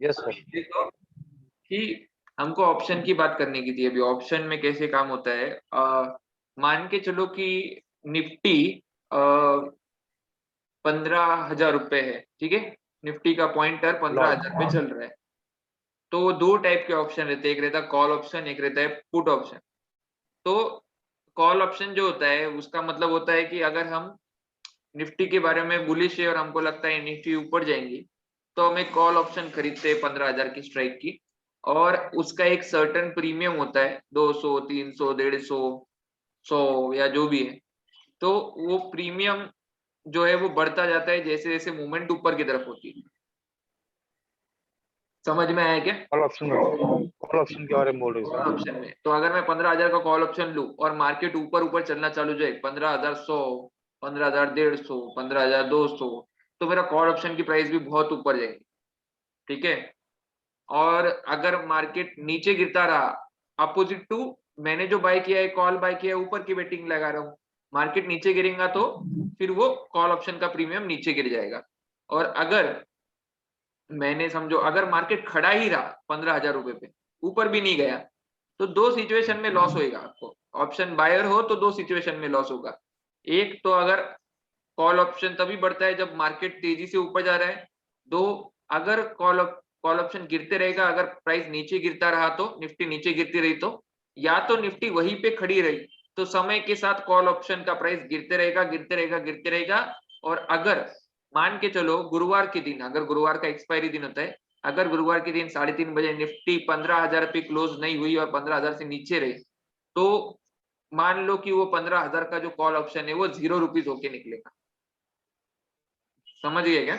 Yes sir. देखो कि हमको ऑप्शन की बात करने की थी अभी। ऑप्शन में कैसे काम होता है, मान के चलो कि निफ्टी 15,000 रुपए है, ठीक है। निफ्टी का पॉइंटर 15,000 पे लॉट। चल रहा है। तो दो टाइप के ऑप्शन रहते हैं, एक रहता है कॉल ऑप्शन, एक रहता है पुट ऑप्शन। तो कॉल ऑप्शन जो होता है उसका मतलब होता है कि अगर हम निफ्टी के बारे में बुलिश है और हमको लगता है निफ्टी ऊपर जाएंगी, तो हम एक कॉल ऑप्शन खरीदते हैं 15,000 की स्ट्राइक की। और उसका एक सर्टेन प्रीमियम होता है, 200, 300, 150, 100 या जो भी है। तो वो प्रीमियम जो है वो बढ़ता जाता है जैसे जैसे मूवमेंट ऊपर की तरफ होती है। समझ में आया क्या? कॉल ऑप्शन के बारे में बोल रहे कॉल सर। ऑप्शन में तो अगर मैं 15,000 का कॉल ऑप्शन लूं और मार्केट ऊपर ऊपर चलना चालू जाए, 15,100, 15,150, 15,200, तो मेरा कॉल ऑप्शन की प्राइस भी बहुत ऊपर जाएगी, ठीक है। और अगर मार्केट नीचे गिरता रहा, अपोजिट टू, मैंने जो बाय किया है, कॉल बाय किया है, ऊपर की बेटिंग लगा रहा हूँ, मार्केट नीचे गिरेगा तो फिर वो कॉल ऑप्शन का प्रीमियम नीचे गिर जाएगा। और अगर मैंने समझो अगर मार्केट खड़ा ही रहा 15,000 रुपए पे, ऊपर भी नहीं गया, तो दो सिचुएशन में लॉस होएगा आपको। ऑप्शन बायर हो तो दो सिचुएशन में लॉस होगा। एक तो अगर कॉल ऑप्शन तभी बढ़ता है जब मार्केट तेजी से ऊपर जा रहा है। दो, अगर कॉल ऑप्शन गिरते रहेगा, अगर प्राइस नीचे गिरता रहा तो, निफ्टी नीचे गिरती रही तो, या तो निफ्टी वहीं पे खड़ी रही तो समय के साथ कॉल ऑप्शन का प्राइस गिरते रहेगा, गिरते रहेगा, गिरते रहेगा। और अगर मान के चलो गुरुवार के दिन, अगर गुरुवार का एक्सपायरी दिन होता है, अगर गुरुवार के दिन 3:30 बजे निफ्टी 15,000 पे क्लोज नहीं हुई और 15,000 से नीचे रही, तो मान लो कि वो 15,000 का जो कॉल ऑप्शन है वो ₹0 होके निकलेगा। समझ गए क्या?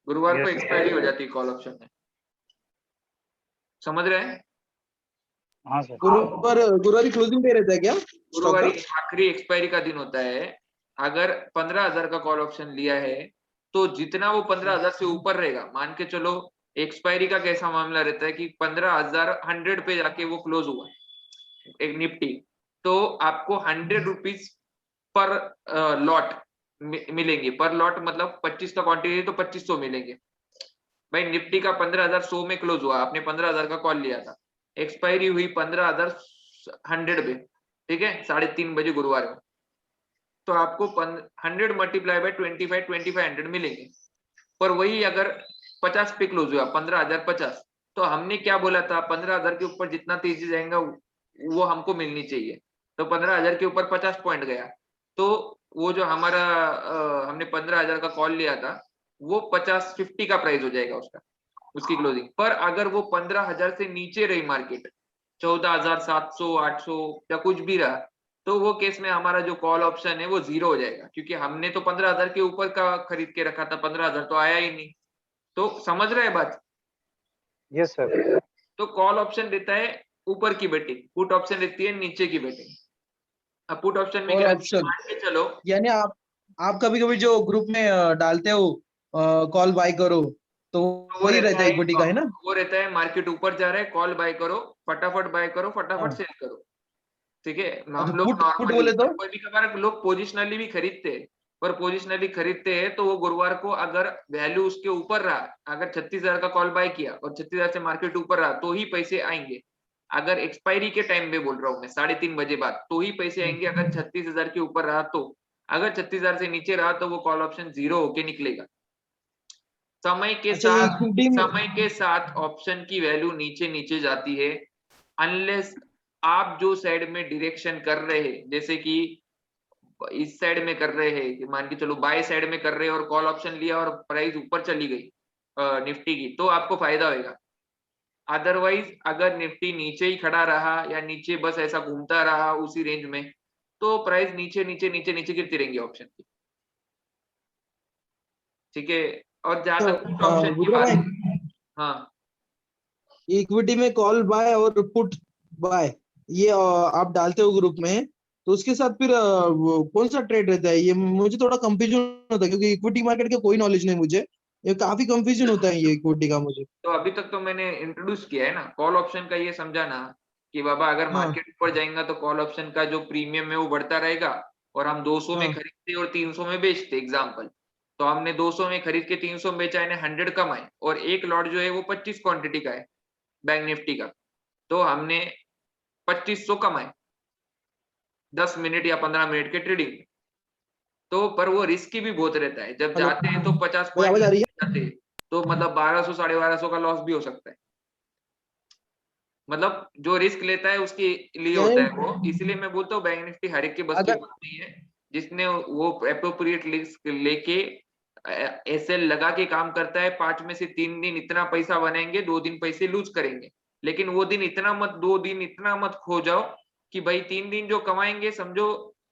गुरुवार को यस एक्सपायरी हो सर। जाती है कॉल ऑप्शन में। समझ रहे हैं? हाँ सर। गुरुवार क्लोजिंग डे रहता है क्या स्टॉक गुरुवार का? आखिरी एक्सपायरी का दिन होता है। अगर 15,000 का कॉल ऑप्शन लिया है तो जितना वो 15,000 से ऊपर रहेगा, मान के चलो एक्सपायरी का कैसा मामला रहता है कि 15,100 पे जाके वो क्लोज हुआ एक निफ्टी, तो आपको ₹100 पर लॉट मिलेंगे। पर लॉट मतलब 25 का क्वांटिटी तो 2500 मिलेंगे। भाई निफ्टी का 15,100 में क्लोज हुआ, आपने 15,000 का कॉल लिया था, एक्सपायरी हुई 15,100 पे, ठीक है, 3:30 बजे गुरुवार को। तो आपको 100 मल्टीप्लाई बाय 25 मिलेंगे। पर वही अगर 50 पे क्लोज हुआ, 15,050, तो हमने क्या बोला था, 15,000 के ऊपर जितना तेजी जाएगा वो हमको मिलनी चाहिए। तो 15,000 के ऊपर 50 पॉइंट गया, तो वो जो हमारा हमने 15,000 का कॉल लिया था, वो 50 का प्राइस हो जाएगा उसका, उसकी क्लोजिंग पर। अगर वो 15,000 से नीचे रही मार्केट, 14,700, 800 या कुछ भी रहा, तो वो केस में हमारा जो कॉल ऑप्शन है वो 0 हो जाएगा, क्योंकि हमने तो 15,000 के ऊपर का खरीद के रखा था, 15,000 तो आया ही नहीं। तो समझ रहे हैं बात? Yes sir. तो कॉल ऑप्शन देता है ऊपर की बेटिंग, पुट ऑप्शन देती है नीचे की बेटिंग। अब पुट ऑप्शन में कॉल क्या है, ऑप्शन मान के चलो, यानी आप कभी कभी जो ग्रुप में डालते हो कॉल बाय करो, तो तो वो वही रहता रहता है है, इक्विटी का, है ना? वो रहता है मार्केट ऊपर जा रहा है, कॉल बाय करो, फटाफट बाय करो, फटाफट हाँ। सेल करो, ठीक है। और हम लोग पुट पुट नॉर्मली, बोले तो? कभी कभार लोग पोजिशनली भी खरीदते हैं, पर पोजिशनली खरीदते हैं तो वो गुरुवार को अगर वैल्यू उसके ऊपर रहा, अगर 36,000 का कॉल बाय किया और 36,000 से मार्केट ऊपर रहा तो ही पैसे आएंगे। अगर एक्सपायरी के टाइम पे बोल रहा हूँ मैं, 3:30 बजे बाद, तो ही पैसे आएंगे अगर 36,000 के ऊपर रहा तो। अगर 36,000 से नीचे रहा तो वो कॉल ऑप्शन 0 होके निकलेगा। समय के अच्छा, ये साथ, इक्विटी में। समय के साथ ऑप्शन की वैल्यू नीचे नीचे जाती है, अनलेस आप जो साइड में डिरेक्शन कर रहे हैं, जैसे कि इस साइड में कर रहे हैं, कि मान के चलो बाय साइड में कर रहे हैं और कॉल ऑप्शन लिया और प्राइस ऊपर चली गई निफ्टी की, तो आपको फायदा होगा। अदरवाइज अगर निफ्टी नीचे ही खड़ा रहा या नीचे बस ऐसा घूमता रहा उसी रेंज में, तो प्राइस नीचे नीचे नीचे नीचे गिरती रहेंगी ऑप्शन की, ठीक है। और जहां तो तक पुट ऑप्शन की रुद्र बात, भाई, हाँ, इक्विटी में कॉल बाय और पुट बाय, ये आप डालते हो ग्रुप में, तो उसके साथ फिर वो कौन सा ट्रेड रहता है? ये मुझे थोड़ा कंफ्यूजन होता है, क्योंकि इक्विटी मार्केट का कोई नॉलेज नहीं मुझे। ये काफी कंफ्यूजन होता है ये इक्विटी का मुझे। तो अभी तक तो मैंने इंट्रोड्यूस किया है ना कॉल ऑप्शन का, ये समझाना कि बाबा अगर हाँ। मार्केट ऊपर जाएगा तो कॉल ऑप्शन का जो प्रीमियम है वो बढ़ता रहेगा, और हम 200 में हाँ। खरीदते और 300 में बेचते एग्जाम्पल, तो हमने 200 में खरीद के 300 में बेचा, यानी 100 कमाए, और एक लॉट जो है वो 25 क्वांटिटी का है बैंक निफ्टी का, तो हमने 2500 कमाए 10 मिनट या 15 मिनट के ट्रेडिंग। तो पर वो रिस्की भी बहुत रहता है, जब जाते हैं तो 50 भाई आवाज आ रही है? जाते हैं तो मतलब 1200 1250 का लॉस भी हो सकता है। मतलब जो रिस्क लेता है उसके लिए होता है वो, इसलिए मैं बोलता हूँ बैंक निफ्टी हर एक के बस की अगर बात नहीं है। जिसने वो अप्रोप्रिएट रिस्क लेके एसएल लगा के काम करता है, 5 में से 3 दिन इतना पैसा बनाएंगे, 2 दिन पैसे लूज करेंगे, लेकिन वो दिन इतना मत, 2 दिन इतना मत खो जाओ कि भाई 3 दिन जो कमाएंगे समझो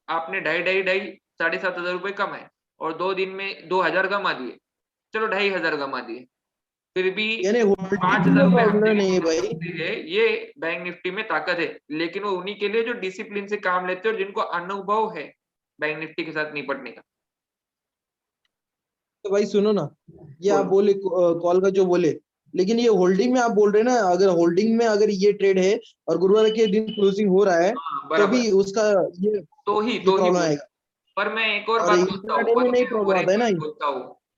आपने 7,500 रुपए कमाए, और 2 दिन में 2,000 कमा दिए, चलो 2,500 कमा दिए, फिर भी यानी होल्डिंग 5,000 में रुपए प्रॉब्लम हफ्ते नहीं है की भाई। सकते हैं। ये बैंक निफ्टी में ताकत है, लेकिन वो उन्हीं के लिए जो डिसिप्लिन से काम लेते हैं और जिनको अनुभव है बैंक निफ्टी के साथ निपटने का। तो भाई सुनो ना, ये आप बोलो। बोले कॉल का जो बोले, लेकिन ये होल्डिंग में आप बोल रहे हैं ना, अगर होल्डिंग में अगर ये ट्रेड है और गुरुवार के दिन क्लोजिंग हो रहा है हाँ तो बराबर, भी उसका ये तो ही प्रॉब्लम बोल। आएगा। पर मैं एक और और बात बोलता हूँ, इंट्राडे में नहीं प्रॉब्लम आता है ना।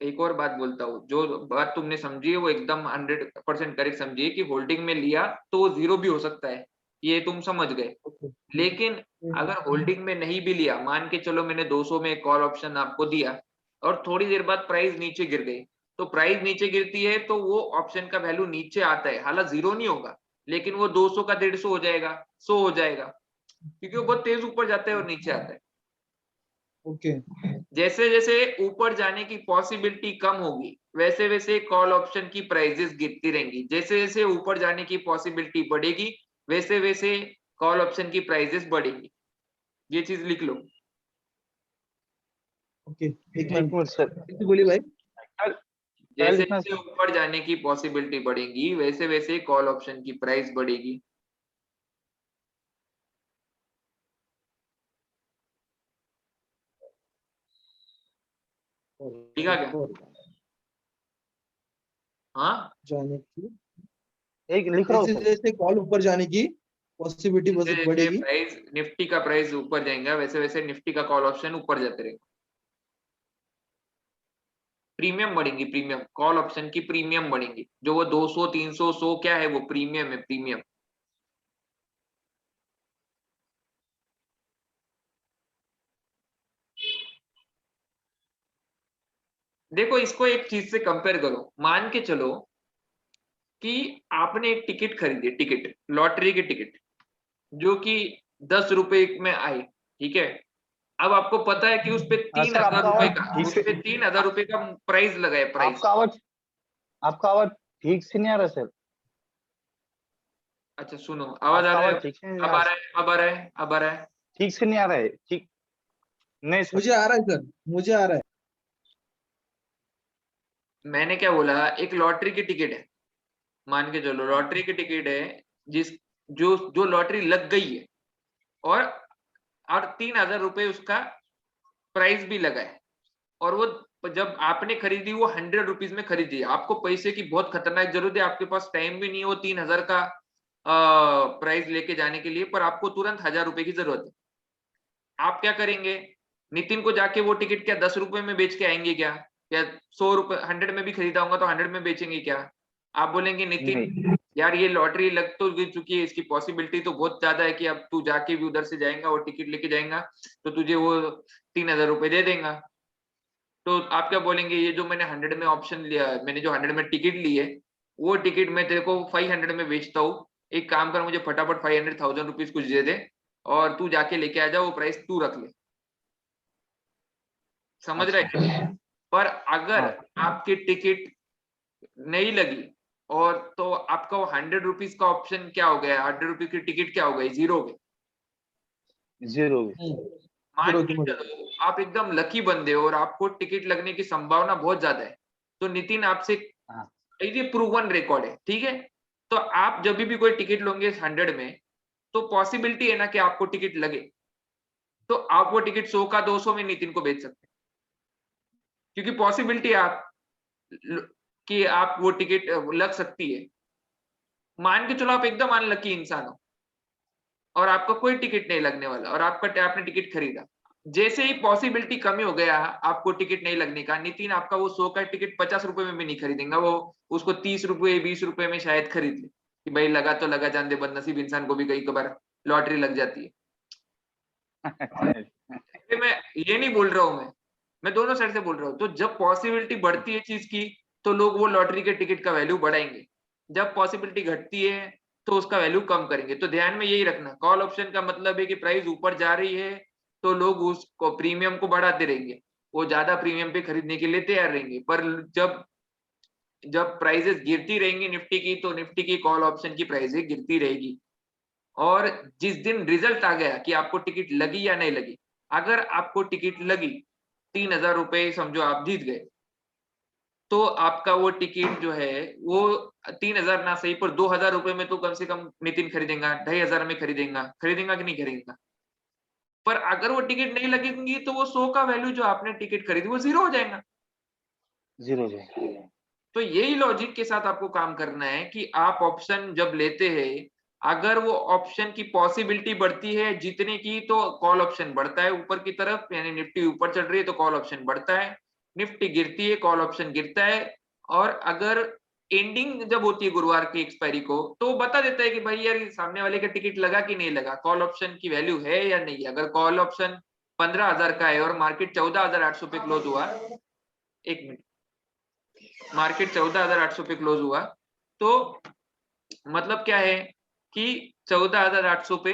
एक और बात बोलता हूँ, जो बात तुमने समझी है वो एकदम 100% करेक्ट समझी है कि होल्डिंग में लिया तो वो जीरो भी हो सकता है, ये तुम समझ गए। लेकिन अगर होल्डिंग में नहीं भी लिया, मान के चलो मैंने 200 में कॉल ऑप्शन आपको दिया और थोड़ी देर बाद प्राइस नीचे गिर गई, तो प्राइस नीचे गिरती है तो वो ऑप्शन का वैल्यू नीचे आता है, हालांकि जीरो नहीं होगा, लेकिन वो 200 का 150 हो जाएगा, 100 हो जाएगा, क्योंकि वो बहुत तेज ऊपर जाता है और नीचे आता है। ओके जैसे जैसे ऊपर जाने की पॉसिबिलिटी कम होगी, वैसे वैसे कॉल ऑप्शन की प्राइसेस गिरती रहेंगी, जैसे जैसे ऊपर जाने की पॉसिबिलिटी बढ़ेगी वैसे वैसे कॉल ऑप्शन की प्राइसेस बढ़ेगी। ये चीज लिख लो। ओके, एक एक मिनट मिनट सर, बोलिए भाई। क्या जैसे लिखना जैसे सर? ऊपर जाने की पॉसिबिलिटी बढ़ेगी वैसे वैसे कॉल ऑप्शन की प्राइस बढ़ेगी। ठीक है क्या? हाँ, जाने की एक लिख रहा हूँ जैसे सर। जैसे कॉल ऊपर जाने की पॉसिबिलिटी जैसे जैसे बढ़ेगी। प्राइस निफ्टी का प्राइस ऊपर जाएगा वैसे वैसे निफ्टी का कॉल ऑप्शन ऊपर जाते रहेगा। प्रीमियम बढ़ेंगी, प्रीमियम कॉल ऑप्शन की प्रीमियम बढ़ेंगी, जो वो 200 300 100 क्या है, वो प्रीमियम है, प्रीमियम। देखो इसको एक चीज से कंपेयर करो, मान के चलो कि आपने एक टिकट खरीदी, टिकट लॉटरी की टिकट, जो कि 10 रुपए में आई, ठीक है। अब आपको पता है कि उस पे हाँ तीन सर, हजार आपका रुपए आवाज का ठीक उस से, पे 3,000 रुपए का प्राइस लगा है, प्राइस। आपका आवाज ठीक से नहीं आ रहा सर। अच्छा सुनो, आवाज आ आपका रहा है? आवाज ठीक से नहीं अब आ आ रहा, रहा है, अब आ रहा है, अब आ रहा है। ठीक से नहीं आ रहा है, ठीक नहीं सर। मुझे आ रहा है सर, मुझे आ रहा है। मैंने क्या बोला, एक लॉटरी की टिकट है, मान के चलो लॉटरी की टिकट है, जिस जो जो लॉटरी लग गई है, और 3,000 रुपए उसका प्राइस भी लगा है, और वो जब आपने खरीदी वो 100 रुपीज में खरीदी है, आपको पैसे की बहुत खतरनाक जरूरत है, आपके पास टाइम भी नहीं है वो 3,000 का प्राइस लेके जाने के लिए, पर आपको तुरंत 1,000 रुपए की जरूरत है। आप क्या करेंगे? नितिन को जाके वो टिकट क्या 10 रुपए में बेच के आएंगे क्या? या 100 रुपए 100 में भी खरीदा होगा तो 100 में बेचेंगे क्या? आप बोलेंगे नितिन नहीं यार ये लॉटरी लग तो चुकी है, इसकी पॉसिबिलिटी तो बहुत ज्यादा है कि अब तू जाके भी उधर से जाएगा और टिकट लेके जाएगा तो तुझे वो 3,000 रुपए दे देगा। तो आप क्या बोलेंगे, ये जो मैंने 100 में ऑप्शन लिया, मैंने जो 100 में टिकट ली है, वो टिकट मैं तेरे को 500 में बेचता हूँ, एक काम कर मुझे फटाफट 500,000 रुपीज कुछ दे दे और तू जाके लेके आ जा, वो प्राइस तू रख ले। समझ रहे अच्छा, हैं? पर अगर हाँ आपकी टिकट नहीं लगी और तो आपका वो 100 रुपीज का ऑप्शन क्या हो गया, 100 रुपीज की टिकट क्या हो गई, जीरो हो गई। जीरो। मान जीरो के की चलो आप एकदम लकी बंदे हो और आपको टिकट लगने की संभावना बहुत ज्यादा है, तो नितिन आपसे हाँ ये प्रूवन रिकॉर्ड है, ठीक है। तो आप जब भी कोई टिकट लोगे 100 में, तो पॉसिबिलिटी है ना कि आपको टिकट लगे, तो आप वो टिकट 100 का 200 में नितिन को बेच सकते हैं, क्योंकि पॉसिबिलिटी आप कि आप वो टिकट लग सकती है। मान के चलो आप एकदम अनलकी इंसान हो और आपका कोई टिकट नहीं लगने वाला और आपने टिकट खरीदा, जैसे ही पॉसिबिलिटी कमी हो गया आपको टिकट नहीं लगने का, नितिन आपका वो 100 का टिकट 50 रुपए में भी नहीं खरीदेगा, वो उसको 30 रुपए 20 रुपए में शायद खरीद ले कि भाई लगा तो लगा, जान दे, बदनसीब इंसान को भी कई कबार लॉटरी लग जाती है। मैं ये नहीं बोल रहा हूँ, मैं दोनों साइड से बोल रहा हूँ। तो जब पॉसिबिलिटी बढ़ती है चीज की तो लोग वो लॉटरी के टिकट का वैल्यू बढ़ाएंगे, जब पॉसिबिलिटी घटती है तो उसका वैल्यू कम करेंगे। तो ध्यान में यही रखना, कॉल ऑप्शन का मतलब है कि प्राइस ऊपर जा रही है तो लोग उसको प्रीमियम को बढ़ाते रहेंगे, वो ज्यादा प्रीमियम पे खरीदने के लिए तैयार रहेंगे। पर जब जब प्राइसेस गिरती रहेंगी निफ्टी की, तो निफ्टी की कॉल ऑप्शन की प्राइसेस गिरती रहेगी। और जिस दिन रिजल्ट आ गया कि आपको टिकट लगी या नहीं लगी, अगर आपको टिकट लगी 3000 रुपए समझो आप जीत गए, तो आपका वो टिकट जो है वो 3000 ना सही पर 2000 रुपए में तो कम से कम नितिन खरीदेगा, 2500 में खरीदेगा कि नहीं खरीदेगा। पर अगर वो टिकट नहीं लगेंगी तो वो 100 का वैल्यू जो आपने टिकट खरीदी वो जीरो हो जाएगा। जीरो जाएगा। तो यही लॉजिक के साथ आपको काम करना है कि आप ऑप्शन जब लेते हैं, अगर वो ऑप्शन की पॉसिबिलिटी बढ़ती है जीतने की तो कॉल ऑप्शन बढ़ता है ऊपर की तरफ, यानी निफ्टी ऊपर चढ़ रही है तो कॉल ऑप्शन बढ़ता है, निफ्टी गिरती है कॉल ऑप्शन गिरता है। और अगर एंडिंग जब होती है गुरुवार की एक्सपायरी को, तो वो बता देता है कि भाई यार सामने वाले का टिकट लगा कि नहीं लगा, कॉल ऑप्शन की वैल्यू है या नहीं। अगर कॉल ऑप्शन 15,000 का है और मार्केट 14,800 पे क्लोज हुआ, एक मिनट, मार्केट 14,800 पे क्लोज हुआ, तो मतलब क्या है कि 14,800 पे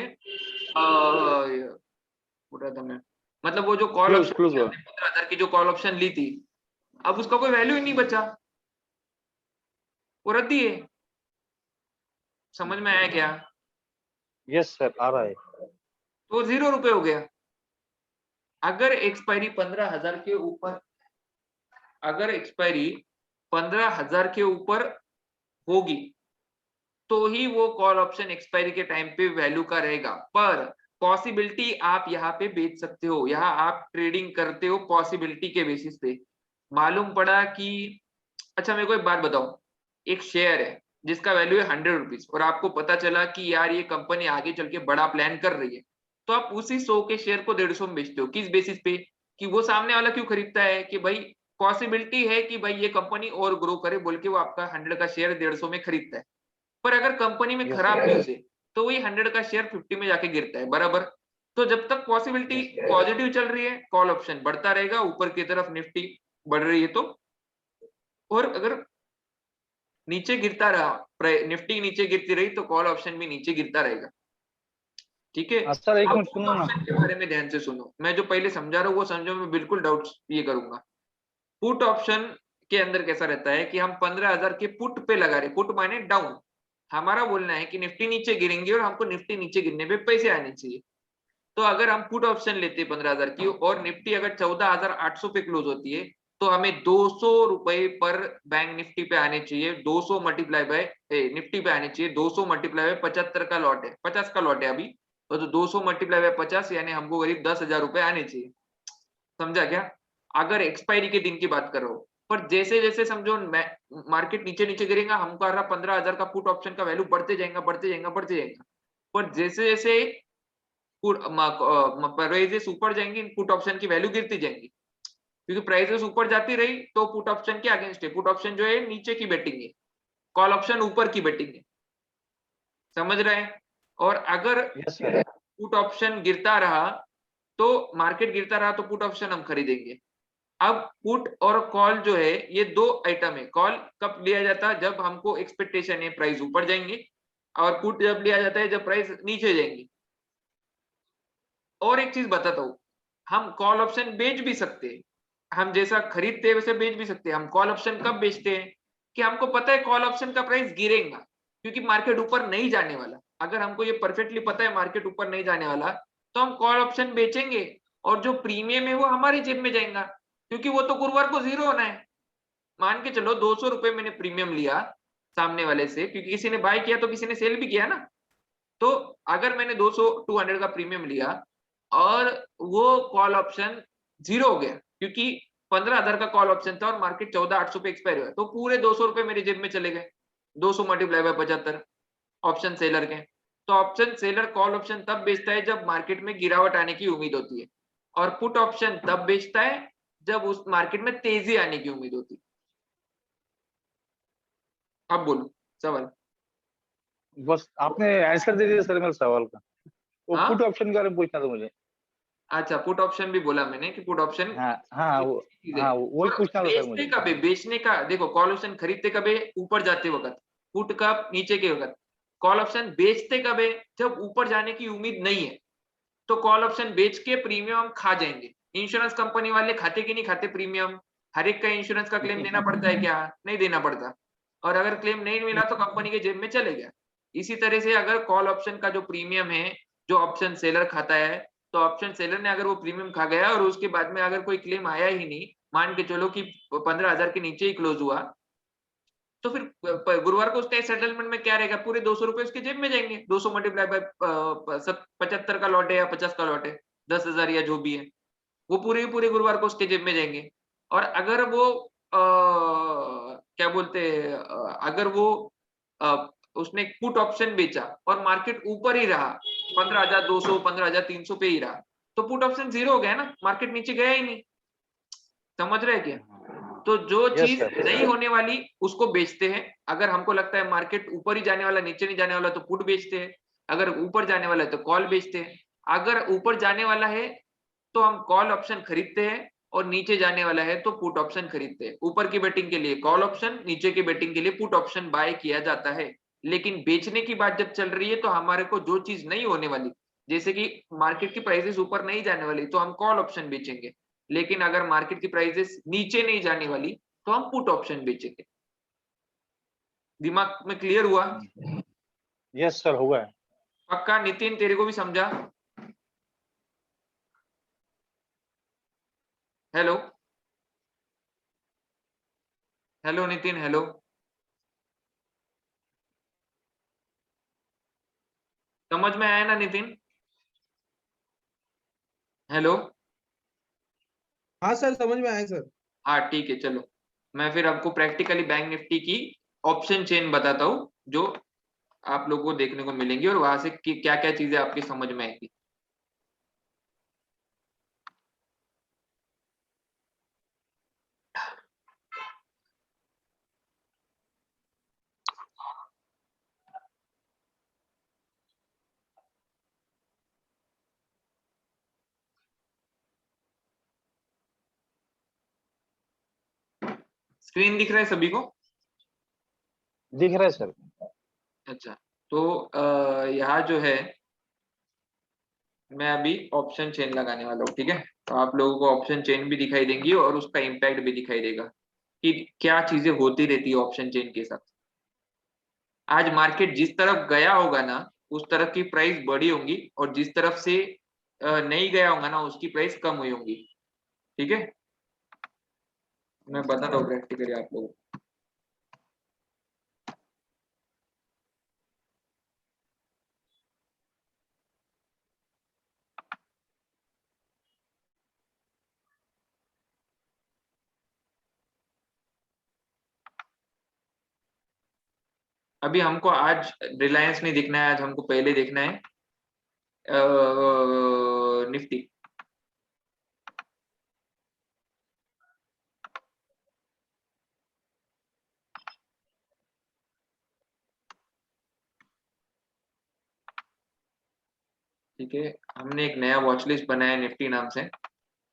पूरा था मैं, मतलब वो जो कॉल क्लोज ऑप्शन हुआ। 15,000 की जो कॉल ऑप्शन ली थी, अब उसका कोई वैल्यू ही नहीं बचा, वो रद्दी है। समझ में आया क्या? यस सर, आ रहा है। तो 0 रुपए हो गया। अगर एक्सपायरी 15,000 के ऊपर, अगर एक्सपायरी 15,000 के ऊपर होगी तो ही वो कॉल ऑप्शन एक्सपायरी के टाइम पे वैल्यू का रहेगा। पर पॉसिबिलिटी आप यहाँ पे बेच सकते हो, यहाँ आप ट्रेडिंग करते हो पॉसिबिलिटी के बेसिस पे। मालूम पड़ा कि, अच्छा मेरे को एक बात बताओ, एक शेयर है जिसका वैल्यू है 100 रुपीज और आपको पता चला कि यार ये कंपनी आगे चल के बड़ा प्लान कर रही है, तो आप उसी 100 के शेयर को 150 में बेचते हो। किस बेसिस पे? कि वो सामने वाला क्यों खरीदता है कि भाई पॉसिबिलिटी है कि भाई ये कंपनी और ग्रो करे बोल के वो आपका 100 का शेयर 150 में खरीदता है। पर अगर कंपनी में Yes, खराब sir. न्यूज है तो वही 100 का शेयर 50 में जाके गिरता है, बराबर। तो जब तक पॉसिबिलिटी पॉजिटिव चल रही है कॉल ऑप्शन बढ़ता रहेगा, ऊपर की तरफ निफ्टी बढ़ रही है तो। और अगर नीचे गिरता रहा, निफ्टी नीचे गिरती रही तो कॉल ऑप्शन भी नीचे गिरता रहेगा। ठीक है, सर एक अब मिनट पुट सुनो ना। ऑप्शन के बारे में ध्यान से सुनो, मैं जो पहले समझा रहा हूँ वो समझो, मैं बिल्कुल डाउट ये करूंगा। पुट ऑप्शन के अंदर कैसा रहता है कि हम 15,000 के पुट पे लगा रहे, पुट माने डाउन। हमारा बोलना है कि निफ्टी नीचे गिरेंगे और हमको निफ्टी नीचे गिरने पे पैसे आने चाहिए। तो अगर हम पुट ऑप्शन लेते हैं 15,000 की और निफ्टी अगर 14,800 पे क्लोज होती है, तो हमें 200 रुपए पर बैंक निफ्टी पे आने चाहिए। 200 मल्टीप्लाई बाय निफ्टी पे आने चाहिए, 200 मल्टीप्लाई बाय 75 का लॉट है, 50 का लॉट है अभी, तो 200 मल्टीप्लाई बाय 50 यानी हमको करीब 10,000 रुपए आने चाहिए। समझा क्या? अगर एक्सपायरी के दिन की बात कर रहा हूं। पर जैसे जैसे समझो मार्केट नीचे नीचे गिरेगा, हमको आ रहा 15,000 का पुट ऑप्शन का वैल्यू बढ़ते जाएगा बढ़ते जाएगा बढ़ते जाएगा। पर जैसे जैसे प्राइसेस ऊपर जाएंगी, पुट ऑप्शन की वैल्यू गिरती जाएंगी, क्योंकि प्राइसेस ऊपर जाती रही तो पुट ऑप्शन के अगेंस्ट है। पुट ऑप्शन जो है नीचे की बेटिंग है, कॉल ऑप्शन ऊपर की बेटिंग है। समझ रहे हैं? और अगर यस सर। पुट ऑप्शन गिरता रहा तो मार्केट गिरता रहा तो पुट ऑप्शन हम खरीदेंगे। अब पुट और कॉल जो है ये दो आइटम है। कॉल कब लिया जाता है? जब हमको एक्सपेक्टेशन है प्राइस ऊपर जाएंगे, और पुट जब लिया जाता है जब प्राइस नीचे जाएंगी। और एक चीज बताता हूं, हम कॉल ऑप्शन बेच भी सकते हैं, हम जैसा खरीदते हैं वैसे बेच भी सकते हैं। हम कॉल ऑप्शन कब बेचते हैं कि हमको पता है कॉल ऑप्शन का प्राइस गिरेगा क्योंकि मार्केट ऊपर नहीं जाने वाला। अगर हमको ये परफेक्टली पता है मार्केट ऊपर नहीं जाने वाला, तो हम कॉल ऑप्शन बेचेंगे और जो प्रीमियम है वो हमारी जेब में जाएगा, क्योंकि वो तो गुरुवार को जीरो होना है। मान के चलो 200 रुपए मैंने प्रीमियम लिया सामने वाले से, क्योंकि किसी ने बाय किया तो किसी ने सेल भी किया ना। तो अगर मैंने 200 का प्रीमियम लिया और वो कॉल ऑप्शन जीरो हो गया, क्योंकि 15,000 का कॉल ऑप्शन था और मार्केट 14,800 पे एक्सपायर हुआ, तो पूरे 200 रुपए मेरी जेब में चले गए। 200 मल्टीप्लाई बाय 75 ऑप्शन सेलर के। तो ऑप्शन सेलर कॉल ऑप्शन तब बेचता है जब मार्केट में गिरावट आने की उम्मीद होती है, और पुट ऑप्शन तब बेचता है जब उस मार्केट में तेजी आने की उम्मीद होती। अब बोलो सवाल। बस आपने आंसर दे दिया सर मेरे सवाल का। वो हाँ पुट ऑप्शन के बारे में पूछना था मुझे। अच्छा, पुट ऑप्शन भी बोला मैंने कि पुट ऑप्शन हाँ हाँ हाँ वही और पूछना था सर बेचते मुझे। कब है, बेचने का देखो, कॉल ऑप्शन खरीदते कब है, ऊपर जाते वक्त, पुट कब नीचे के वक्त। कॉल ऑप्शन बेचते कब है, जब ऊपर जाने की उम्मीद नहीं है, तो कॉल ऑप्शन बेच के प्रीमियम हम खा जाएंगे। इंश्योरेंस कंपनी वाले खाते कि नहीं खाते प्रीमियम? हर एक का इंश्योरेंस का क्लेम देना पड़ता है क्या? नहीं देना पड़ता। और अगर क्लेम नहीं मिला तो कंपनी के जेब में चले गया। इसी तरह से अगर कॉल ऑप्शन का जो प्रीमियम है, जो ऑप्शन सेलर खाता है, तो ऑप्शन सेलर ने अगर वो प्रीमियम खा गया और उसके बाद में अगर कोई क्लेम आया ही नहीं, मान के चलो कि 15,000 के नीचे ही क्लोज हुआ, तो फिर गुरुवार को उसका सेटलमेंट में क्या रहेगा, पूरे 200 रुपए उसके जेब में जाएंगे। 200 मल्टीप्लाई बाय 75 का लॉट है या 50 का लॉट है, 10,000 या जो भी है, वो पूरे पूरे गुरुवार को उसके जेब में जाएंगे। और अगर वो क्या बोलते हैं, अगर वो उसने पुट ऑप्शन बेचा और मार्केट ऊपर ही रहा, 15,200 15,300 पे ही रहा, तो पुट ऑप्शन जीरो हो गया ना, मार्केट नीचे गया ही नहीं। समझ रहे हैं क्या? तो जो यस चीज सर। नहीं होने वाली उसको बेचते हैं। अगर हमको लगता है मार्केट ऊपर ही जाने वाला, नीचे नहीं जाने वाला, तो पुट बेचते हैं। अगर ऊपर जाने वाला है तो कॉल बेचते हैं। अगर ऊपर जाने वाला है तो हम कॉल ऑप्शन खरीदते हैं, और नीचे जाने वाला है तो पुट ऑप्शन खरीदते हैं। ऊपर की बेटिंग के लिए कॉल ऑप्शन, नीचे की बेटिंग के लिए पुट ऑप्शन बाय किया जाता है। लेकिन बेचने की बात जब चल रही है तो हमारे को जो चीज नहीं होने वाली, जैसे कि मार्केट की प्राइसेस ऊपर नहीं जाने वाली, तो हम कॉल ऑप्शन बेचेंगे। लेकिन अगर मार्केट की प्राइसेस नीचे नहीं जाने वाली तो हम पुट ऑप्शन बेचेंगे। दिमाग में क्लियर हुआ? यस सर हुआ है। पक्का नितिन, तेरे को भी समझा? Hello hello Nitin, hello. समझ में आया ना नितिन? हेलो। हाँ सर, समझ में आया सर। हाँ ठीक है, चलो मैं फिर आपको प्रैक्टिकली बैंक निफ्टी की ऑप्शन चेन बताता हूँ, जो आप लोगों को देखने को मिलेंगी, और वहां से क्या क्या चीजें आपकी समझ में आएंगी। स्क्रीन दिख रहा है सभी को? दिख रहा है सर। अच्छा, तो यहाँ जो है, मैं अभी ऑप्शन चेन लगाने वाला हूँ, ठीक है? तो आप लोगों को ऑप्शन चेन भी दिखाई देंगी और उसका इम्पैक्ट भी दिखाई देगा कि क्या चीजें होती रहती है ऑप्शन चेन के साथ। आज मार्केट जिस तरफ गया होगा ना, उस तरफ की प्राइस बढ़ी होंगी, और जिस तरफ से नहीं गया होगा ना, उसकी प्राइस कम हुई होंगी। ठीक है, मैं बताता हूँ प्रैक्टिकली आप लोगों को। अभी हमको आज रिलायंस नहीं दिखना है, आज हमको पहले देखना है निफ्टी। ठीक है, हमने एक नया वॉच लिस्ट बनाया है निफ्टी नाम से,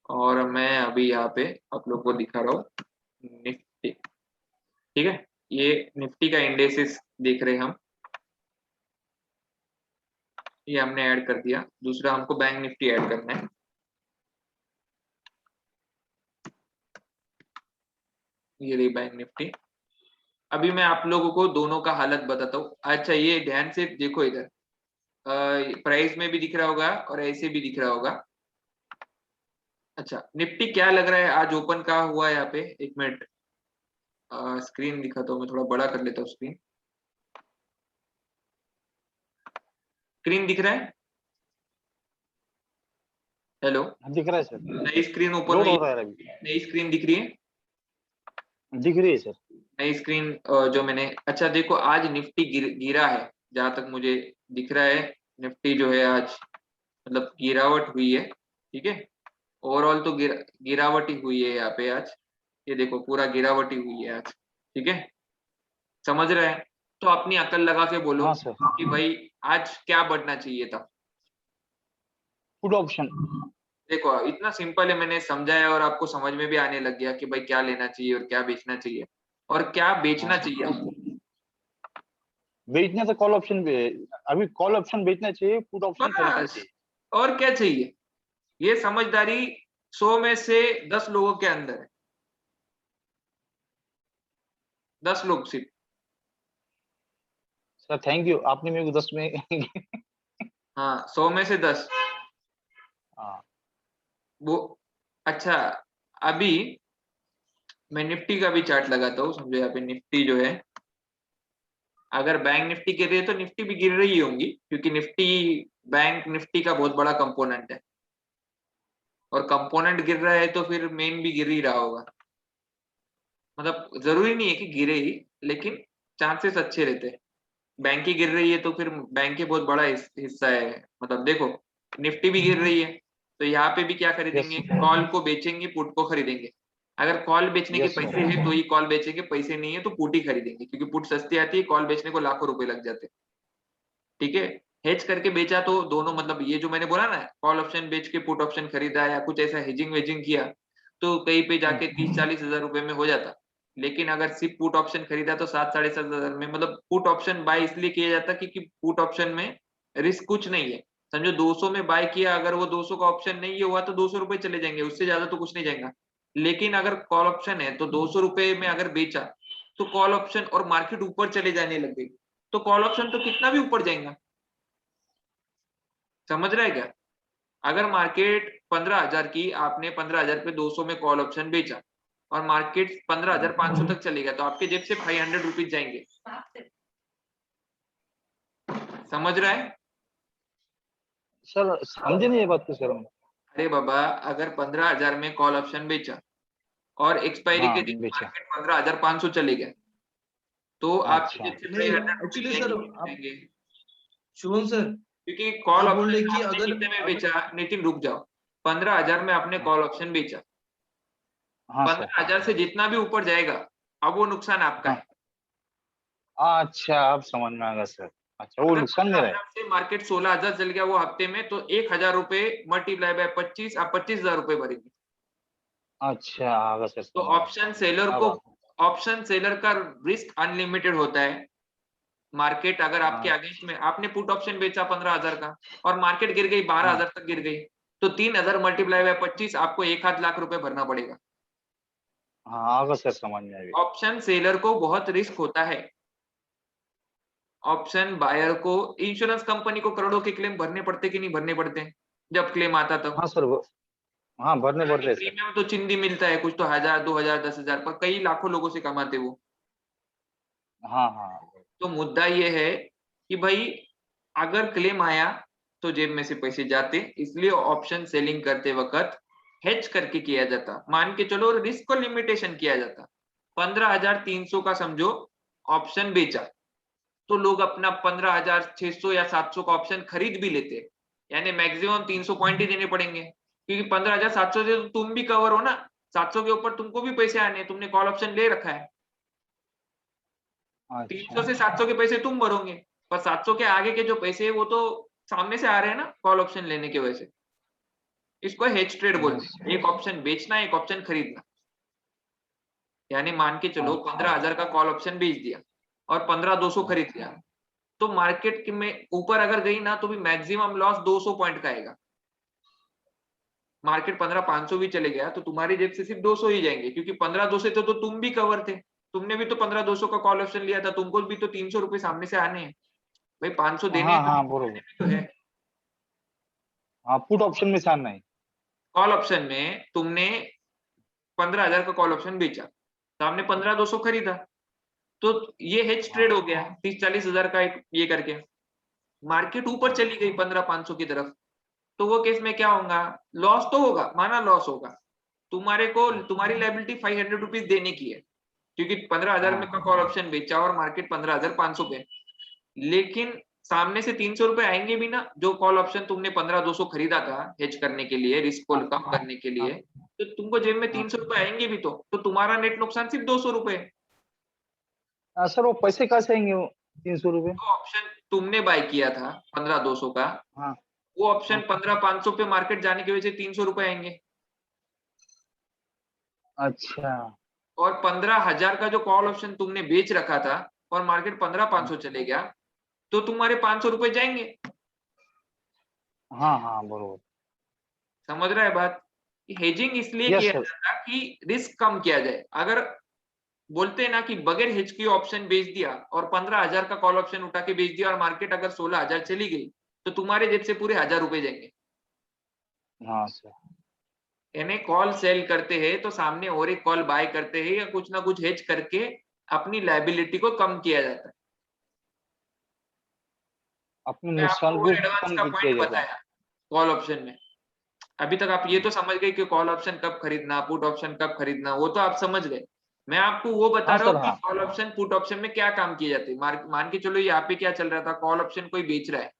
और मैं अभी यहाँ पे आप लोग को दिखा रहा हूँ निफ्टी। ठीक है, ये निफ्टी का इंडेक्सेस देख रहे हैं हम, ये हमने ऐड कर दिया। दूसरा हमको बैंक निफ्टी ऐड करना है, ये रही बैंक निफ्टी। अभी मैं आप लोगों को दोनों का हालत बताता हूँ। अच्छा, ये ध्यान से देखो, इधर प्राइस में भी दिख रहा होगा और ऐसे भी दिख रहा होगा। अच्छा, निफ्टी क्या लग रहा है आज ओपन का हुआ यहाँ पे? एक मिनट, स्क्रीन दिखाता हूँ, मैं थोड़ा बड़ा कर लेता हूँ स्क्रीन। स्क्रीन दिख रहा है? हेलो, दिख रहा है सर। नई स्क्रीन ओपन लोड हुई? हो रहा है अभी। नई स्क्रीन दिख रही है? दिख रही है सर। नई स्क्रीन जो मैंने, अच्छा देखो, आज निफ्टी गिरा है, जहां तक मुझे दिख रहा है। निफ्टी जो है आज मतलब गिरावट हुई है, ठीक है, ओवरऑल तो गिरावट ही हुई है यहाँ पे आज, ये देखो पूरा गिरावट ही हुई है आज, ठीक है, समझ रहे हैं? तो अपनी अकल लगा के बोलो हाँ सर। कि भाई आज क्या बढ़ना चाहिए था। Put option. देखो इतना सिंपल है, मैंने समझाया और आपको समझ में भी आने लग गया कि भाई क्या लेना चाहिए और क्या बेचना चाहिए और क्या बेचना चाहिए आपको। बेचना तो कॉल ऑप्शन भी है, अभी कॉल ऑप्शन बेचना चाहिए, पुट ऑप्शन खरीदना बस चाहिए। और क्या चाहिए, ये समझदारी 100 में से 10 लोगों के अंदर है, 10 लोग सिर्फ। सर थैंक यू, आपने मेरे को 10 में हाँ 100 में से 10 हाँ वो। अच्छा अभी मैं निफ्टी का भी चार्ट लगाता हूँ, समझो यहाँ पे निफ्टी जो है, अगर बैंक निफ्टी गिर रही है तो निफ्टी भी गिर रही होंगी, क्योंकि निफ्टी बैंक निफ्टी का बहुत बड़ा कंपोनेंट है, और कंपोनेंट गिर रहा है तो फिर मेन भी गिर ही रहा होगा। मतलब जरूरी नहीं है कि गिरे ही, लेकिन चांसेस अच्छे रहते हैं। बैंक ही गिर रही है तो फिर बैंक ही बहुत बड़ा हिस्सा है। मतलब देखो निफ्टी भी गिर रही है, तो यहाँ पे भी क्या यस खरीदेंगे, कॉल को बेचेंगे, पुट को खरीदेंगे। अगर कॉल बेचने के यस पैसे सर। है तो ही कॉल बेचेंगे, पैसे नहीं है तो पुट ही खरीदेंगे, क्योंकि पुट सस्ती आती है, कॉल बेचने को लाखों रुपए लग जाते हैं, ठीक है। हेज करके बेचा तो दोनों, मतलब ये जो मैंने बोला ना, कॉल ऑप्शन बेच के पुट ऑप्शन खरीदा या कुछ ऐसा हेजिंग वेजिंग किया, तो कहीं पे जाके 30-40 हजार रुपए में हो जाता। लेकिन अगर सिर्फ पुट ऑप्शन खरीदा तो 7-7.5 हजार में, मतलब पुट ऑप्शन बाय इसलिए किया जाता क्योंकि पुट ऑप्शन में रिस्क कुछ नहीं है। समझो 200 में बाय किया, अगर वो 200 का ऑप्शन नहीं हुआ तो 200 रुपए चले जाएंगे, उससे ज्यादा तो कुछ नहीं जाएगा। लेकिन अगर कॉल ऑप्शन है तो 200 रुपए में अगर बेचा तो कॉल ऑप्शन और मार्केट ऊपर चले जाने लग गई, तो कॉल ऑप्शन तो कितना भी ऊपर जाएगा। समझ रहे हैं क्या? अगर मार्केट 15,000 की, आपने 15,000 पे 200 में कॉल ऑप्शन बेचा और मार्केट 15,500 तक चलेगा, तो आपके जेब से 500 रुपीज जाएंगे। समझ रहा है? सर समझे नहीं ये बात तो सर हम। अरे बाबा, अगर 15,000 में कॉल ऑप्शन बेचा और एक्सपायरी के हाँ दिन बेचा। मार्केट 15,500 चले गया, तो आपके अच्छा जेब से नहीं 500 रुपीज एक्चुअली सर, जाएंगे आप जाएंगे। शुभम सर, क्योंकि कॉल आप बोल रहे ऑप्शन कि आपने अगर कितने में बेचा, नितिन रुक जाओ, 15,000 में आपने कॉल ऑप्शन बेचा, हाँ सर। 15,000 से जितना भी ऊपर जाएगा, अब वो नुकसान आपका हाँ है। अच्छा, अब समझ में आ गया सर। अच्छा वो अगर नुकसान मेरा है। 15,000 से मार्केट 16,000 चल गया वो हफ्ते में, तो 1,000 रुपए मल्टीप्लाई बाय 25, आप 25,000 रुपए भरेंगे। अच्छा आ गया सर तो समझ में। ऑप्शन सेलर अब को, ऑप्शन सेलर का रिस्क अनलिमिटेड होता है। मार्केट अगर आपके अगेंस्ट में, आपने पुट ऑप्शन बेचा 15,000 का और मार्केट गिर गई, हाँ 12,000 तक गिर गई, तो 3,000 मल्टीप्लाई बाय 25, आपको 1,00,000 रुपए भरना पड़ेगा। हाँ आ गया सर समझ में आ गया। ऑप्शन सेलर को बहुत रिस्क होता है। ऑप्शन बायर को, इंश्योरेंस कंपनी को करोड़ों के क्लेम भरने पड़ते कि नहीं भरने पड़ते, जब क्लेम आता तब। हाँ सर वो, हाँ भरने पड़ते हैं सर। प्रीमियम तो चिंदी मिलता है, कुछ तो 1,000, 2,000, 10,000 पर कई लाखों लोगों से कमाते वो। हाँ हाँ। तो मुद्दा ये है कि भाई अगर क्लेम आया तो जेब में से पैसे जाते, इसलिए ऑप्शन सेलिंग करते वक्त हेज करके किया जाता, मान के चलो रिस्क को लिमिटेशन किया जाता। 15,300 का समझो ऑप्शन बेचा, तो लोग अपना 15,600 या 700 का ऑप्शन खरीद भी लेते, यानी मैक्सिमम 300 पॉइंट ही देने पड़ेंगे, क्योंकि 15,700 से तो तुम भी कवर हो ना, 700 के ऊपर तुमको भी पैसे आने हैं, तुमने कॉल ऑप्शन ले रखा है। अच्छा 300 से 700 के पैसे तुम भरोगे, पर 700 के आगे के जो पैसे है वो तो सामने से आ रहे हैं ना, कॉल ऑप्शन लेने की वजह से। इसको हेज ट्रेड बोलते यस। हैं, एक ऑप्शन बेचना, एक ऑप्शन खरीदना। यानी मान के चलो अच्छा 15,000 का कॉल ऑप्शन बेच दिया और 15,200 खरीद लिया, तो मार्केट में ऊपर अगर गई ना तो भी मैक्सिमम लॉस 200 पॉइंट का आएगा। मार्केट 15,500 भी चले गया तो तुम्हारी जेब से सिर्फ 200 ही जाएंगे, क्योंकि 15,200 तो तुम भी कवर थे, तुमने भी तो 15,200 का कॉल ऑप्शन लिया था, तुमको भी तो 300 रुपए सामने से आने हैं भाई, 500 देने हाँ हैं हाँ तो बरोबर। देने भी तो है। हाँ पुट ऑप्शन में शान नहीं। कॉल ऑप्शन में तुमने 15,000 का कॉल ऑप्शन बेचा, सामने 15,200 खरीदा, तो ये हेज ट्रेड हो गया 30-40 हजार का ये करके। मार्केट ऊपर चली गई 15,500 की तरफ, तो वो केस में क्या होगा, लॉस तो होगा, माना लॉस होगा, तुम्हारे को तुम्हारी लाइबिलिटी 500 रुपीज देने की है, क्योंकि 15,000 में का कॉल ऑप्शन बेचा और मार्केट 15,500 पे। लेकिन सामने से 300 रुपए आएंगे भी ना, जो कॉल ऑप्शन तुमने 15,200 खरीदा था हेज करने के लिए, रिस्क को कम करने के लिए, तो तुमको जेब में 300 रुपए आएंगे भी, तो तुम्हारा नेट नुकसान सिर्फ 200 रुपए है। सर वो पैसे कहाँ से आएंगे वो 300 रुपए? तो ऑप्शन तुमने बाय किया था 15,200 का, हाँ वो ऑप्शन 15,500 पे मार्केट जाने की वजह से 300 रुपए आएंगे, अच्छा। और 15,000 का जो कॉल ऑप्शन तुमने बेच रखा था और मार्केट 15,500 चले गया, तो तुम्हारे 500 रुपए जाएंगे। हाँ हाँ बरोबर। समझ रहा है बात? हेजिंग इसलिए यस किया सर। जाता है कि रिस्क कम किया जाए। अगर बोलते हैं ना कि बगैर हेज की ऑप्शन बेच दिया और 15,000 का कॉल ऑप्शन उठा के बेच दिया और मार्केट अगर 16,000 चली गई, तो तुम्हारे जेब से पूरे 1,000 रुपए जाएंगे। हाँ सर। यानी कॉल सेल करते हैं तो सामने और एक कॉल बाय करते हैं या कुछ ना कुछ हेज करके अपनी लायबिलिटी को कम किया जाता है। अपने मैं नुकसान आपको को एडवांस कम का किया पॉइंट जाता है। बताया कॉल ऑप्शन में। अभी तक आप ये तो समझ गए कि कॉल ऑप्शन कब खरीदना, पुट ऑप्शन कब खरीदना, वो तो आप समझ गए। मैं आपको वो बता हाँ रहा सर हूँ कि हाँ। कॉल ऑप्शन पुट ऑप्शन में क्या काम किए जाते हैं। मान के चलो यहाँ पे क्या चल रहा था, कॉल ऑप्शन कोई बेच रहा है,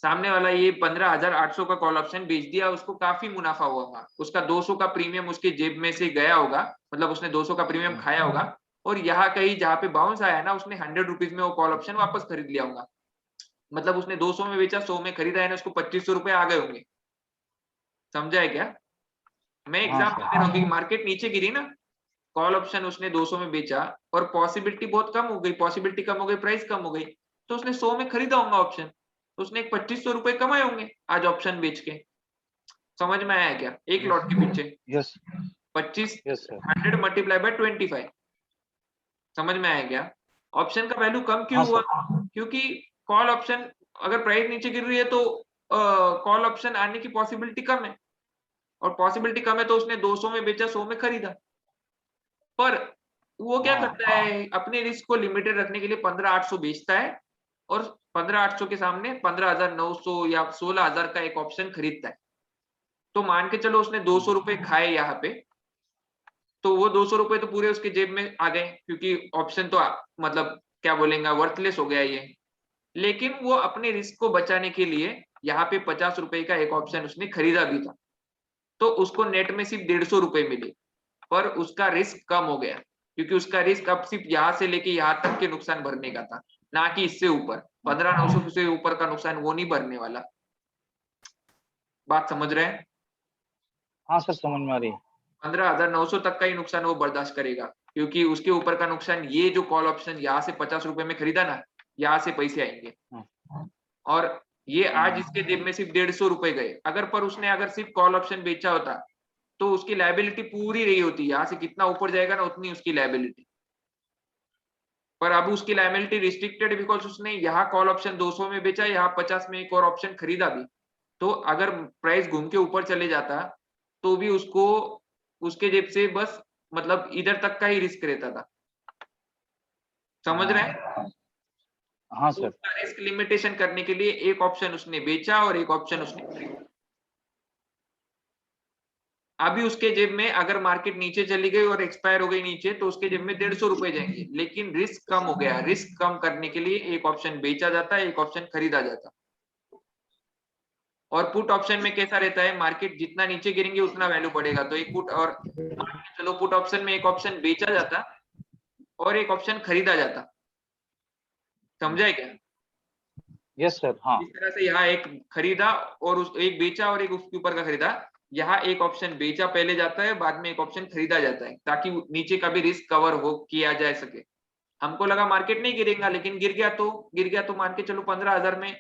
सामने वाला ये 15,800 का कॉल ऑप्शन बेच दिया, उसको काफी मुनाफा हुआ होगा, उसका 200 का प्रीमियम उसके जेब में से गया होगा, मतलब उसने 200 का प्रीमियम खाया होगा, और यहाँ कहीं जहाँ पे बाउंस आया ना, उसने 100 रुपीज में वो कॉल ऑप्शन वापस खरीद लिया होगा। मतलब उसने 200 में बेचा, 100 में खरीदा है ना, उसको 2,500 रुपए आ गए होंगे। समझा है क्या? मैं हाँ एग्जाम्पल सर। दे रहा हूँ कि मार्केट नीचे गिरी ना, कॉल ऑप्शन उसने 200 में बेचा और पॉसिबिलिटी बहुत कम हो गई, पॉसिबिलिटी कम हो गई, प्राइस कम हो गई, तो उसने 100 में खरीदा होगा ऑप्शन, तो उसने 2,500 रुपए कमाए होंगे आज ऑप्शन बेच के। समझ में आया क्या? एक लॉट के पीछे yes 25, yes sir. 100 multiply by 25। समझ में आया क्या? ऑप्शन का वैल्यू कम क्यों हाँ हुआ? सर। क्योंकि कॉल ऑप्शन, अगर प्राइस नीचे गिर रही है तो कॉल ऑप्शन आने की पॉसिबिलिटी कम है, और पॉसिबिलिटी कम है तो उसने 200 में बेचा, 100 में खरीदा। पर वो क्या हाँ करता है, अपने रिस्क को लिमिटेड रखने के लिए 15,800 बेचता है, और 15,800 के सामने 15,900 या 16,000 का एक ऑप्शन खरीदता है। तो मान के चलो उसने 200 रुपए खाए यहाँ पे, तो वो 200 रुपए तो पूरे उसके जेब में आ गए, क्योंकि ऑप्शन तो मतलब क्या बोलेंगे, वर्थलेस हो गया ये। लेकिन वो अपने रिस्क को बचाने के लिए यहाँ पे 50 रुपए का एक ऑप्शन उसने खरीदा भी था, तो उसको नेट में सिर्फ 150 रुपए मिले, पर उसका रिस्क कम हो गया, क्योंकि उसका रिस्क अब सिर्फ यहाँ से लेके यहाँ तक के नुकसान भरने का था, ना कि इससे ऊपर 15,900 से ऊपर का नुकसान वो नहीं भरने वाला। बात समझ रहे हैं? हाँ सर समझ में आ रही है। 15,900 तक का ही नुकसान वो बर्दाश्त करेगा, क्योंकि उसके ऊपर का नुकसान, ये जो कॉल ऑप्शन यहाँ से 50 रुपए में खरीदा ना, यहाँ से पैसे आएंगे, और ये आज इसके जेब में सिर्फ 150 रुपए गए। अगर सिर्फ कॉल ऑप्शन बेचा होता, तो उसकी लायबिलिटी पूरी रही होती, यहाँ से कितना ऊपर जाएगा ना उतनी उसकी लायबिलिटी। पर अब उसकी लायबिलिटी रिस्ट्रिक्टेड, बिकॉज उसने यहाँ कॉल ऑप्शन 200 में बेचा, यहाँ 50 में एक और ऑप्शन खरीदा भी, तो अगर प्राइस घूम के ऊपर चले जाता, तो भी उसको उसके जेब से बस मतलब इधर तक का ही रिस्क रहता था। समझ रहे हैं? हाँ तो सर। उसका रिस्क लिमिटेशन करने के लिए एक ऑप्शन उसने बेचा और एक ऑप्शन उसने खरीदा। अभी उसके जेब में अगर मार्केट नीचे चली गई और एक्सपायर हो गई नीचे, तो उसके जेब में 150 रुपए जाएंगे, लेकिन रिस्क कम हो गया। रिस्क कम करने के लिए एक ऑप्शन बेचा जाता है, एक ऑप्शन खरीदा जाता। और पुट ऑप्शन में कैसा रहता है, मार्केट जितना नीचे गिरेंगे उतना वैल्यू बढ़ेगा, तो एक पुट, और मान के चलो पुट ऑप्शन में एक ऑप्शन बेचा जाता और एक ऑप्शन खरीदा जाता। समझा है क्या? Yes sir. हाँ इस तरह से यहाँ एक खरीदा और उस एक बेचा और एक उसके ऊपर का खरीदा, यहाँ एक ऑप्शन बेचा पहले जाता है, बाद में एक ऑप्शन खरीदा जाता है, ताकि नीचे का भी रिस्क कवर हो किया जा सके। हमको लगा मार्केट नहीं गिरेगा, लेकिन गिर गया तो मान के चलो 15,000 में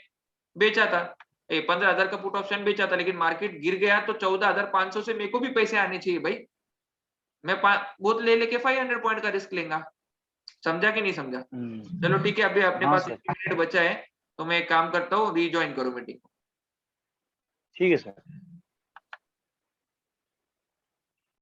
बेचा था, 15,000 का पुट ऑप्शन बेचा था, लेकिन मार्केट गिर गया तो 14,500 से मेरे को भी पैसे आने चाहिए भाई। मैं बहुत ले लेके 500 पॉइंट का रिस्क लेगा। समझा कि नहीं समझा? चलो ठीक है, अभी अपने हाँ पास सर। 1 मिनट बचा है, तो मैं एक काम करता हूँ, रीज्वाइन करो मीटिंग। ठीक है सर।